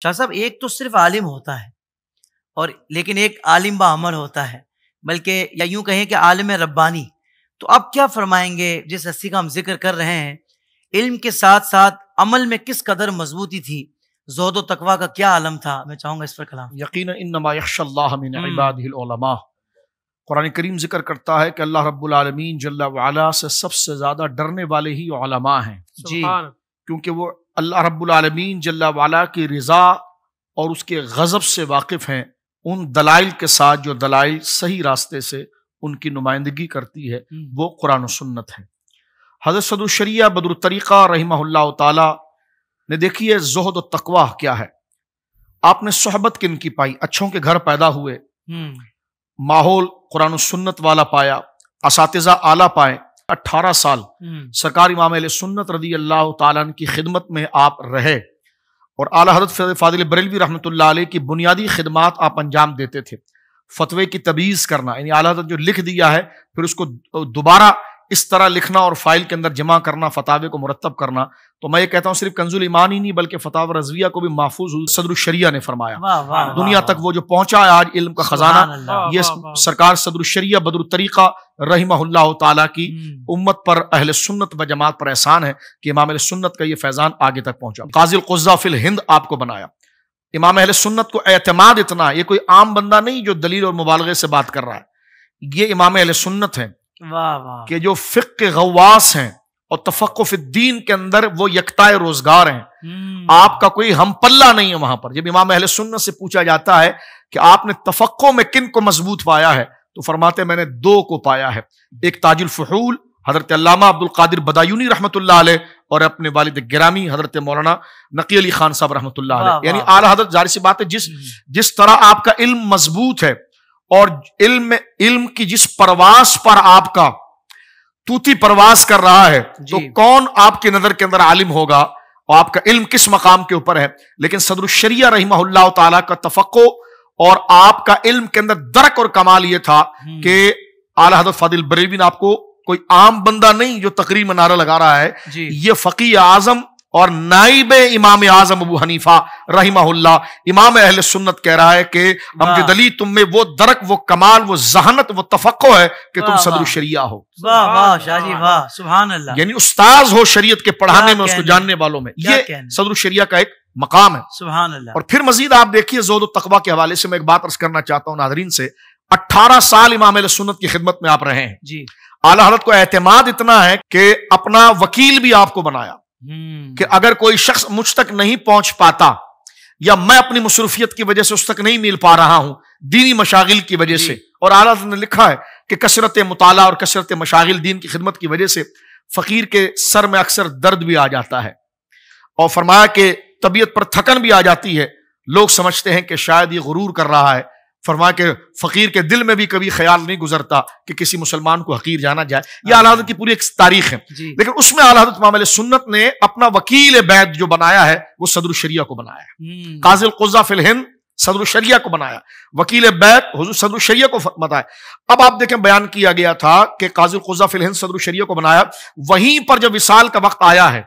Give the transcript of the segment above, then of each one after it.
شاہ صاحب ایک تو صرف عالم ہوتا ہے اور لیکن ایک عالم بعمل ہوتا ہے، بلکہ یا یوں کہیں کہ عالم ربانی. تو آپ کیا فرمائیں گے جس ہستی کا ہم ذکر کر رہے ہیں، علم کے ساتھ ساتھ عمل میں کس قدر مضبوطی تھی، زہد و تقویٰ کا کیا عالم تھا؟ میں چاہوں گا اس پر کلام. یقینا انما یخشی اللہ من عبادہ العلماء. قرآن کریم ذکر کرتا ہے کہ اللہ رب العالمین جل وعلا سے سب سے زیادہ ڈرنے والے ہی علماء ہیں. جی، کیونکہ وہ اللہ رب العالمین جل وعلا کی رضا اور اس کے غضب سے واقف ہیں، ان دلائل کے ساتھ جو دلائل صحیح راستے سے ان کی نمائندگی کرتی ہے وہ قرآن و سنت ہے. حضرت صدر الشریعہ بدر الطریقہ رحمہ اللہ تعالی نے دیکھی ہے زہد و تقویٰ کیا ہے. آپ نے صحبت کن کی پائی؟ اچھوں کے گھر پیدا ہوئے، ماحول قرآن و سنت والا پایا، اساتذہ اعلیٰ پائے. 18 سال سرکار امام اہل سنت رضی اللہ تعالیٰ عنہ کی خدمت میں آپ رہے اور اعلیٰ حضرت فاضل بریلوی رحمۃ اللہ علیہ کی بنیادی خدمات آپ انجام دیتے تھے. فتوے کی تبییض کرنا، یعنی اعلیٰ حضرت جو لکھ دیا ہے پھر اس کو دوبارہ اس طرح لکھنا اور فائل کے اندر جمع کرنا، فتاوے کو مرتب کرنا. تو میں یہ کہتا ہوں صرف کنز الایمان ہی نہیں بلکہ فتاوی رضویہ کو بھی محفوظ صدر الشریعہ نے فرمایا. دنیا تک وہ جو پہنچا ہے آج علم کا خزانہ، یہ سرکار صدر الشریعہ بدر الطریقہ رحمہ اللہ تعالیٰ کی امت پر اہل سنت و جماعت پر احسان ہے کہ امام اہل سنت کا یہ فیضان آگے تک پہنچا. قاضی القضاء فی الہند آپ کو بنایا. امام اہل سنت کو اعتماد اتنا، یہ کوئی عام بندہ نہیں جو دلیل اور مبالغے سے بات کر رہا ہے، یہ امام اہل سنت ہیں کہ جو فقہ کے غواص ہیں اور تفقہ فی الدین کے اندر وہ یکتائے روزگار ہیں. آپ کا کوئی ہم پلہ نہیں ہے وہاں پر. جب امام اہل سنت سے پوچھا جاتا ہے کہ آپ نے تفقہ میں کن کو مضبوط پایا ہے تو فرماتے ہیں میں نے 2 کو پایا ہے. ایک تاج الفحول حضرت علامہ عبد القادر بدایونی رحمۃ اللہ علیہ اور اپنے والد گرامی حضرت مولانا نقی علی خان صاحب رحمۃ اللہ علیہ. یعنی اعلیٰ حضرت، ظاہر سی بات ہے جس طرح آپ کا علم مضبوط ہے اور علم کی جس پرواز پر آپ کا توتی پرواز کر رہا ہے تو کون آپ کی نظر کے اندر عالم ہوگا اور آپ کا علم کس مقام کے اوپر ہے. لیکن صدر الشریعہ رحمہ اللہ تعالیٰ کا تفقہ اور آپ کا علم کے اندر درک اور کمال یہ تھا کہ اعلیٰ حضرت فاضل بریلوی نے آپ کو کوئی عام بندہ نہیں جو تقریر میں نعرہ لگا رہا ہے، یہ فقیہ اعظم اور نائب امام اعظم ابو حنیفہ رحمہ اللہ امام اہل سنت کہہ رہا ہے کہ امجد علی تم میں وہ درک، وہ کمال، وہ ذہانت، وہ تفقہ ہے کہ تم صدر الشریعہ ہو. واہ واہ شاہ جی واہ، سبحان اللہ. یعنی استاذ ہو شریعت کے پڑھانے میں، اس کو جاننے والوں میں. یہ صدر الشریعہ کا ایک مقام ہے. سبحان اللہ. اور پھر مزید آپ دیکھیے زہد و تقویٰ کے حوالے سے میں ایک بات عرض کرنا چاہتا ہوں ناظرین سے. 18 سال امام اہل سنت کی خدمت میں آپ رہے ہیں. جی. اعلیٰ حضرت کو اعتماد اتنا ہے کہ اپنا وکیل بھی آپ کو بنایا کہ اگر کوئی شخص مجھ تک نہیں پہنچ پاتا یا میں اپنی مصروفیت کی وجہ سے اس تک نہیں مل پا رہا ہوں دینی مشاغل کی وجہ سے، اور اعلیٰ حضرت نے لکھا ہے کہ کثرت مطالعہ اور کثرت مشاغل دین کی خدمت کی وجہ سے فقیر کے سر میں اکثر درد بھی آ جاتا ہے اور فرمایا کہ طبیعت پر تھکن بھی آ جاتی ہے. لوگ سمجھتے ہیں کہ شاید یہ غرور کر رہا ہے. فرمایا کہ فقیر کے دل میں بھی کبھی خیال نہیں گزرتا کہ کسی مسلمان کو حقیر جانا جائے. یہ اعلیٰ حضرت کی پوری ایک تاریخ ہے. لیکن اس میں اعلیٰ حضرت امام اہل سنت نے اپنا وکیل بیعت جو بنایا ہے وہ صدر الشریعہ کو بنایا ہے. قاضی القضاء فی الہند صدر الشریعہ کو بنایا، وکیل بیعت حضور صدر الشریعہ کو بتایا. اب آپ دیکھیں بیان کیا گیا تھا کہ قاضی القضاء فی الہند صدر الشریعہ کو بنایا. وہیں پر جب وصال کا وقت آیا ہے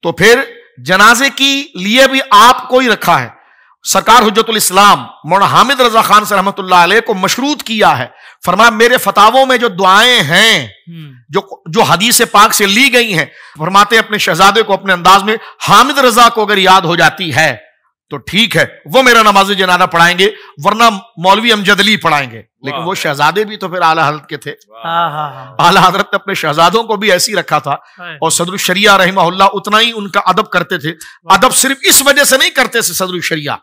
تو پھر جنازے کی لیے بھی آپ کو ہی رکھا ہے. سرکار حجت الاسلام مولانا حامد رضا خان سے رحمۃ اللہ علیہ کو مشروط کیا ہے. فرمایا میرے فتاووں میں جو دعائیں ہیں جو حدیث پاک سے لی گئی ہیں، فرماتے ہیں اپنے شہزادے کو اپنے انداز میں حامد رضا کو اگر یاد ہو جاتی ہے تو ٹھیک ہے وہ میرا نماز جنازہ پڑھائیں گے، ورنہ مولوی امجد علی پڑھائیں گے. لیکن وہ شہزادے بھی تو پھر اعلیٰ حضرت کے تھے. اعلیٰ حضرت نے اپنے شہزادوں کو بھی ایسی رکھا تھا. اور صدر الشریعہ رحمہ اللہ اتنا ہی ان کا ادب کرتے تھے. ادب صرف اس وجہ سے نہیں کرتے تھے صدر الشریعہ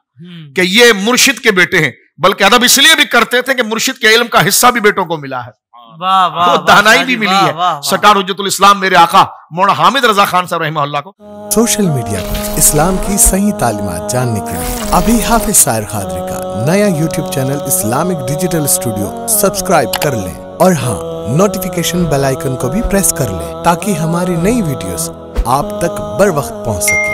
کہ یہ مرشد کے بیٹے ہیں، بلکہ ادب اس لیے بھی کرتے تھے کہ مرشد کے علم کا حصہ بھی بیٹوں کو ملا ہے، وہ دہنائی بھی ملی ہے. سرکار حجت الاسلام میرے آقا مولانا حامد رضا خان صاحب رحمہ اللہ کو سوشل میڈیا پر اسلام کی صحیح تعلیمات جاننے کے لیے ابھی حافظ سائر قادری کا نیا YouTube channel Islamic digital studio subscribe کر لیں، اور ہاں نوٹیفیکیشن بیل آئیکن کو بھی پریس کر لیں تاکہ ہماری نئی ویڈیوز آپ تک بر وقت پہنچ سکیں.